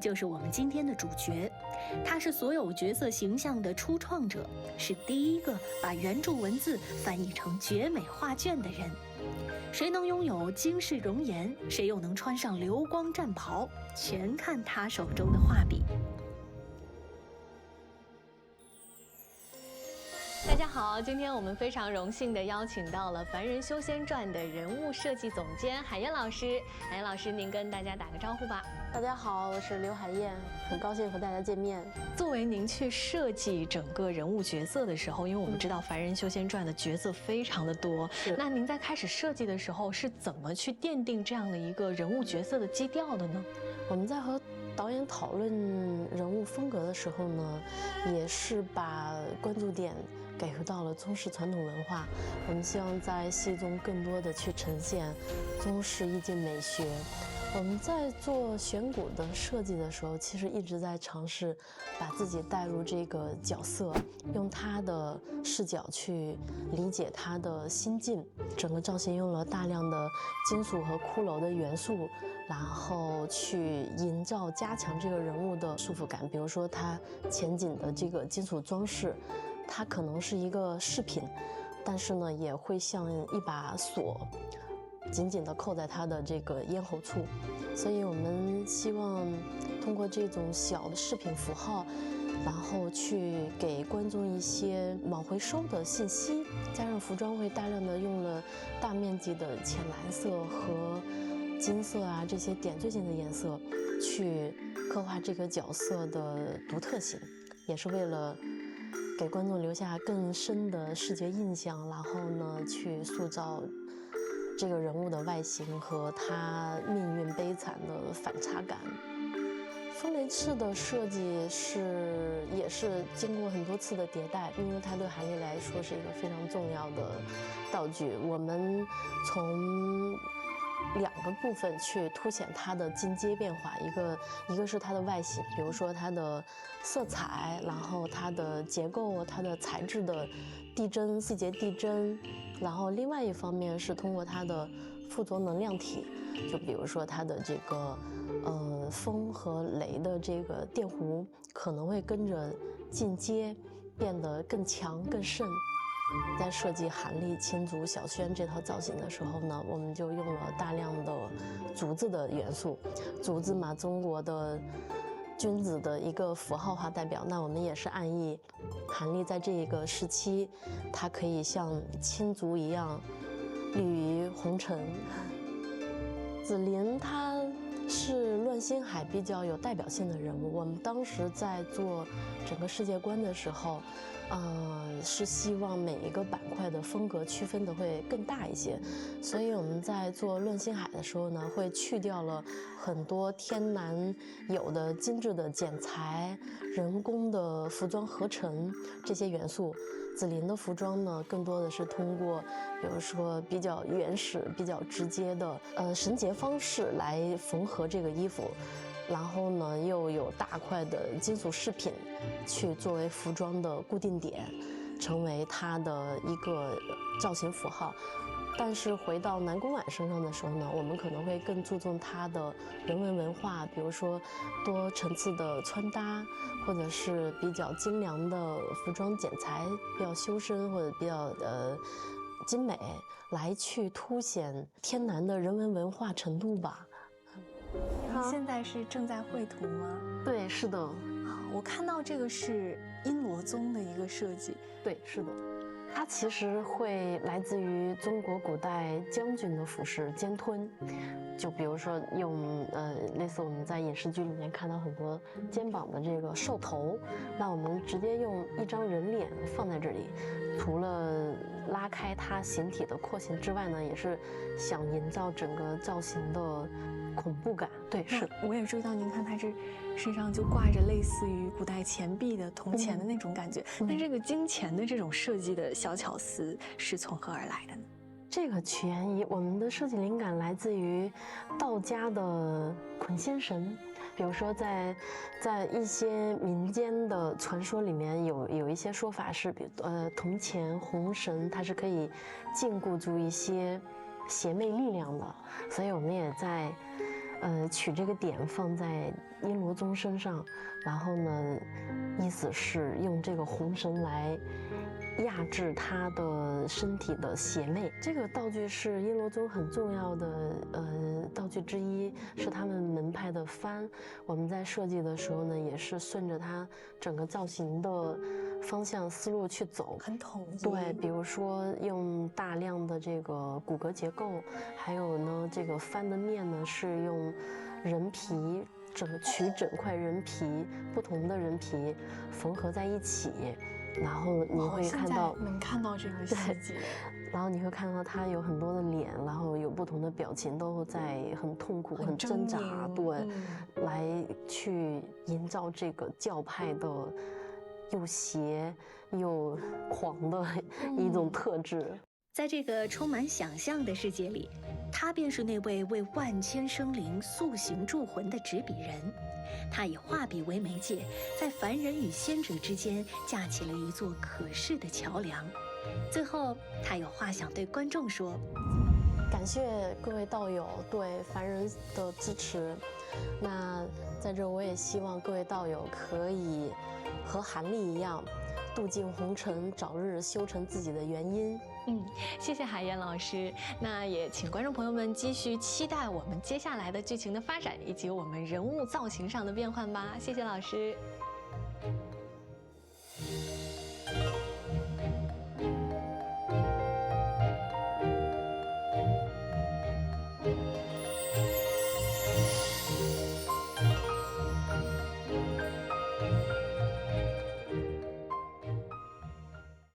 就是我们今天的主角，他是所有角色形象的初创者，是第一个把原著文字翻译成绝美画卷的人。谁能拥有惊世容颜，谁又能穿上流光战袍，全看他手中的画笔。大家好，今天我们非常荣幸地邀请到了《凡人修仙传》的人物设计总监海燕老师。海燕老师，您跟大家打个招呼吧。大家好，我是刘海燕，很高兴和大家见面。作为您去设计整个人物角色的时候，因为我们知道《凡人修仙传》的角色非常的多，那您在开始设计的时候是怎么去奠定这样的一个人物角色的基调的呢？我们在和导演讨论人物风格的时候呢，也是把关注点给回到了中式传统文化。我们希望在戏中更多的去呈现中式意境美学。我们在做选股的设计的时候，其实一直在尝试把自己带入这个角色，用他的视角去理解他的心境。整个造型用了大量的金属和骷髅的元素，然后去营造加强这个人物的束缚感。比如说他前颈的这个金属装饰，它可能是一个饰品，但是呢也会像一把锁紧紧地扣在他的这个咽喉处。所以我们希望通过这种小的饰品符号，然后去给观众一些往回收的信息。加上服装会大量的用了大面积的浅蓝色和金色啊这些点缀性的颜色，去刻画这个角色的独特性，也是为了给观众留下更深的视觉印象，然后呢去塑造这个人物的外形和他命运悲惨的反差感。风雷翅的设计也是经过很多次的迭代，因为它对韩立来说是一个非常重要的道具。我们从两个部分去凸显它的进阶变化，一个是它的外形，比如说它的色彩，然后它的结构，它的材质的递增细节递增，然后另外一方面是通过它的附着能量体，就比如说它的这个风和雷的这个电弧可能会跟着进阶变得更强更盛。在设计韩立、青竹、小轩这套造型的时候呢，我们就用了大量的竹子的元素。竹子嘛，中国的君子的一个符号化代表，那我们也是暗喻韩立在这一个时期，它可以像青竹一样立于红尘。紫菱她是乱星海比较有代表性的人物，我们当时在做整个世界观的时候，是希望每一个板块的风格区分的会更大一些，所以我们在做乱星海的时候呢，会去掉了很多天南有的精致的剪裁、人工的服装合成这些元素。紫菱的服装呢，更多的是通过比如说比较原始、比较直接的绳结方式来缝合这个衣服。然后呢，又有大块的金属饰品去作为服装的固定点，成为它的一个造型符号。但是回到南宫婉身上的时候呢，我们可能会更注重它的人文文化，比如说多层次的穿搭，或者是比较精良的服装剪裁，比较修身或者比较精美，来去凸显天南的人文文化程度吧。您现在是正在绘图吗？对，是的。我看到这个是阴罗宗的一个设计。对，是的。它其实会来自于中国古代将军的服饰肩吞，就比如说用类似我们在影视剧里面看到很多肩膀的这个兽头，那我们直接用一张人脸放在这里，除了拉开它形体的廓形之外呢，也是想营造整个造型的恐怖感。对，是。我也注意到，您看它这身上就挂着类似于古代钱币的铜钱的那种感觉。那这个金钱的这种设计的小巧思是从何而来的呢？这个起源于我们的设计灵感来自于道家的捆仙绳。比如说在一些民间的传说里面有一些说法是，铜钱红绳它是可以禁锢住一些邪魅力量的，所以我们也在取这个点放在阴罗宗身上，然后呢，意思是用这个红绳来压制他的身体的邪魅。这个道具是阴罗宗很重要的道具之一，是他们门派的幡。我们在设计的时候呢，也是顺着它整个造型的方向思路去走，很统一。对，比如说用大量的这个骨骼结构，还有呢，这个幡的面呢是用人皮取整块人皮，不同的人皮缝合在一起。然后你会看到，能看到这个细节，然后你会看到他有很多的脸，然后有不同的表情，都在很痛苦、很挣扎，对，来去营造这个教派的又邪又狂的一种特质。在这个充满想象的世界里，他便是那位为万千生灵塑形铸魂的执笔人。他以画笔为媒介，在凡人与仙者之间架起了一座可视的桥梁。最后，他有话想对观众说：感谢各位道友对凡人的支持。那在这，我也希望各位道友可以和韩立一样，渡尽红尘，早日修成自己的元婴。谢谢海燕老师。那也请观众朋友们继续期待我们接下来的剧情的发展，以及我们人物造型上的变换吧。谢谢老师。